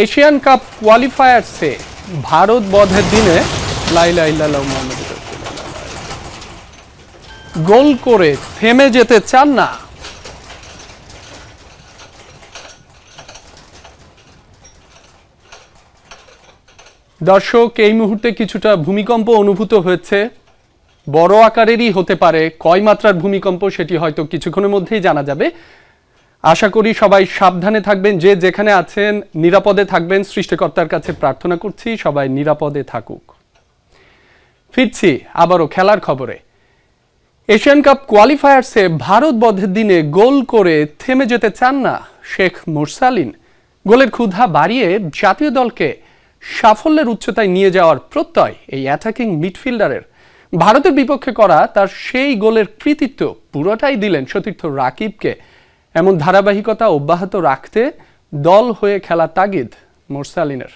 Asian cup কোয়ালিফায়ার্সে Bharat বধের দিনে লা ইলাহা ইল্লাল্লাহ মুহাম্মাদুর রাসূলুল্লাহ গোল করে থেমে যেতে চান না। দর্শক, এই মুহূর্তে কিছুটা ভূমিকম্প অনুভূত হয়েছে। বড় আকারেরই হতে পারে, কয় মাত্রার ভূমিকম্প সেটি হয়তো কিছুক্ষণের মধ্যেই জানা যাবে। আশা করি সবাই সাবধানে থাকবেন, যে যেখানে আছেন নিরাপদে থাকবেন। সৃষ্টিকর্তার কাছে প্রার্থনা করছি সবাই নিরাপদে থাকুক। ফিরছি আবারও খেলার খবরে। এশিয়ান কাপ কোয়ালিফায়ার্সে ভারত বধের দিনে গোল করে থেমে যেতে চান না শেখ মুরসালিন। গোলের ক্ষুধা বাড়িয়ে জাতীয় দলকে সাফল্যের উচ্চতায় নিয়ে যাওয়ার প্রত্যয় এই অ্যাটাকিং মিডফিল্ডারের। ভারতের বিপক্ষে করা তার সেই গোলের কৃতিত্ব পুরোটাই দিলেন সতীর্থ রাকিবকে। এমন ধারাবাহিকতা অব্যাহত রাখতে দল হয়ে খেলা তাগিদ মুরসালিনের।